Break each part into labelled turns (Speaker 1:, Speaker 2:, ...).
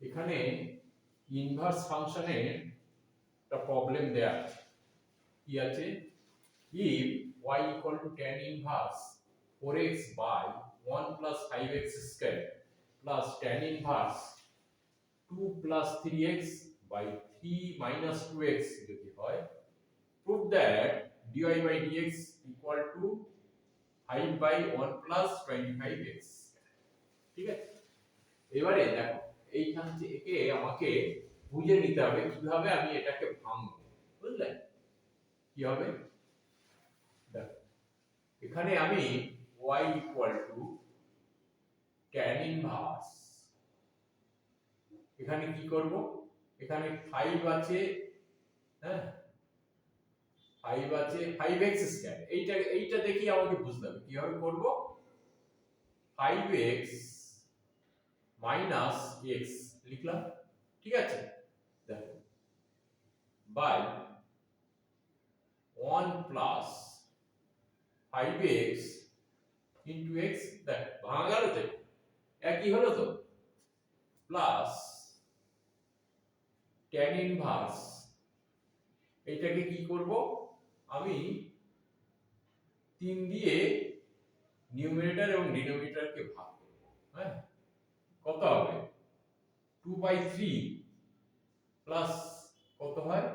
Speaker 1: এখানে ইনভার্স ফাংশনের একটা প্রবলেম দেয়া আছে। কি আছে? if y equal to tan inverse 4x by 1 plus 5x square plus tan inverse 2 plus 3x by 3 minus 2x যদি হয়, prove that dy by dx equal to 5 by 1 plus 25x। ঠিক আছে, এবারে দেখো এইখান থেকে আমাকে বুঝে নিতে হবে কিভাবে আমি এটাকে ভাঙবো। বুঝলে কি হবে? দেখো এখানে আমি y equal to tan inverse, এখানে কি করব, এখানে 5 আছে, হ্যাঁ 5 আছে, 5x স্কয়ার, এইটা দেখি আমাকে বুঝতে হবে কিভাবে করব। 5x মাইনাস x লিখলাম, ঠিক আছে, দেখো by 1 plus 5x into x, দেখো ভাঙা গেল তো, একই হলো তো, প্লাস tan ইনভার্স, এইটাকে কি করব আমি 3 দিয়ে নিউমারেটর এবং ডিনোমিনেটরকে ভাগ করব। হ্যাঁ, কত হবে 2/3 প্লাস কত হয়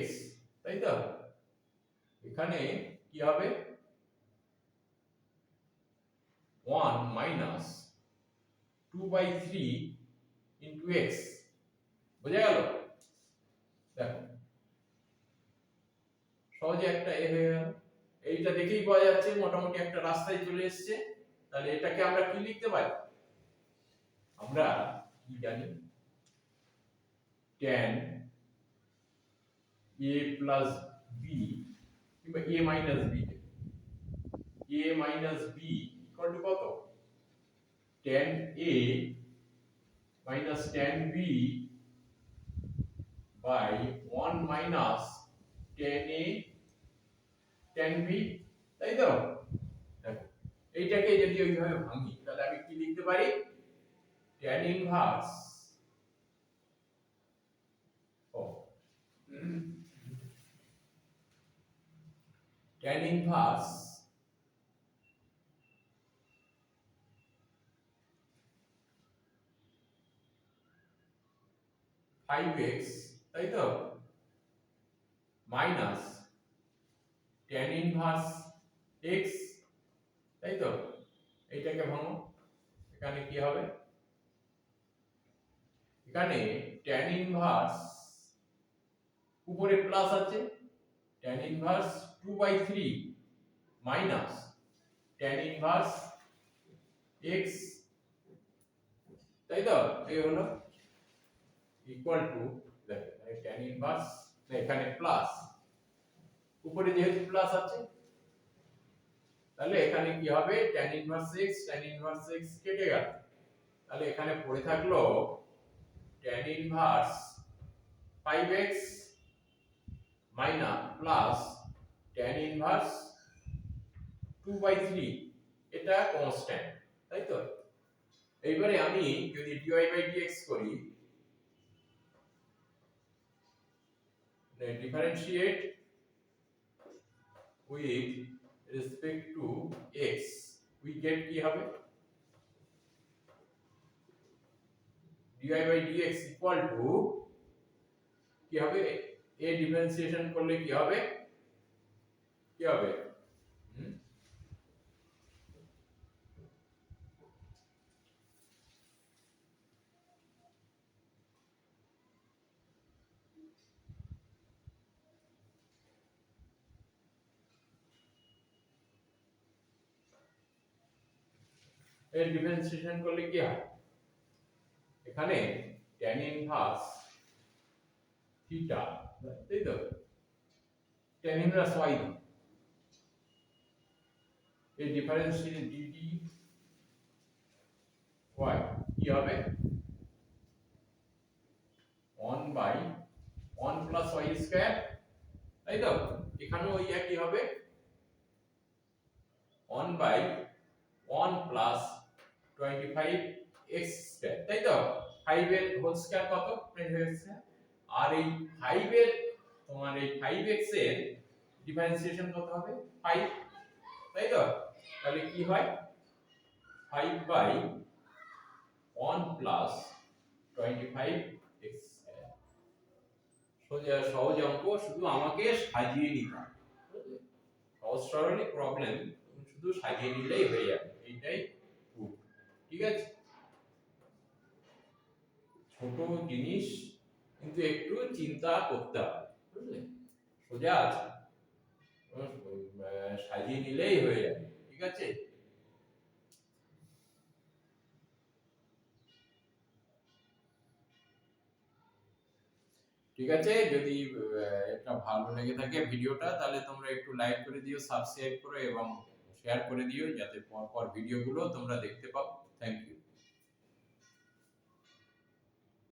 Speaker 1: x, তাই তো? এখানে কি হবে 1 মাইনাস 2/3 ইনটু x, বোঝা গেল? দেখো সহজে একটা এ হয়ে গেল, এইটা দেখেই বোঝা যাচ্ছে মোটামুটি একটা রাস্তায় চলে এসেছে। তাহলে এটাকে আমরা কি লিখতে পারি? আমরা কি জানি, tan a প্লাস b কিংবা a minus b, a minus b equal to কত, tan a minus tan b by 1 minus tan a tan b, তাই তো? দেখো এইটাকে যদি ওইভাবে ভাঙি তাহলে আমি কি লিখতে পারি, tan inverse tan inverse 5x, তাই তো, মাইনাস tan ইনভার্স x, তাই তো? এইটাকে ভাঙো, এখানে কি হবে, এখানে tan ইনভার্স উপরে প্লাস আছে, tan inverse 2/3 minus tan inverse x, তাই তো? এই হলো ইকুয়াল টু, দেখো tan ইনভার্স, এখানে প্লাস, উপরে যেহেতু প্লাস আছে তাহলে এখানে কি হবে tan inverse x, tan inverse x কেটে গেল, তাহলে এখানে পড়ে থাকলো tan inverse 5x minus plus tan inverse 2/3, এটা কনস্ট্যান্ট, তাই তো? এইবারে আমি যদি dy বাই dx করি, differentiate with respect to x, we get কি হবে, dy by dx equal to কি হবে, a ডিফারেন্সিয়েশন করলে কি হবে, কি হবে, এর ডিফারেন্সিয়েশন করলে কি হয়, এখানে tan ইনভার্স থিটা, তাই তো, tan ইনভার্স y, এই ডিফারেন্সিয়েশন dt y কি হবে 1 বাই 1 প্লাস y স্কয়ার, তাই তো? এখানেও ওই একই হবে 1 বাই 1 প্লাস 25 x স্কয়ার, তাই তো? 5 এর হোল স্কয়ার কত প্রিন্ট হয়েছে, আর এই 5 এর তোমার এই 5x এর ডিফারেন্সিয়েশন কত হবে 5, তাই তো? তাহলে কি হয় 5/1 প্লাস 25x স্কয়ার। সোজা সহজ অঙ্ক, শুধু আমাকে সাজিয়ে নিতে হবে, বুঝলে? সহজ সরলই প্রবলেম, শুধু সাজিয়ে নিলেই হয়ে যাবে, এইটাই proof। ঠিক আছে, ছোট জিনিস কিন্তু একটু চিন্তা করতে হবে, বুঝলে? সোজা আছে, সাজিয়ে নিলেই হয়ে যাবে। ঠিক আছে, ঠিক আছে, যদি এটা ভালো লেগে থাকে ভিডিওটা, তাহলে তোমরা একটু লাইক করে দিও, সাবস্ক্রাইব করো এবং শেয়ার করে দিও, যাতে পরপর ভিডিওগুলো তোমরা দেখতে পাও।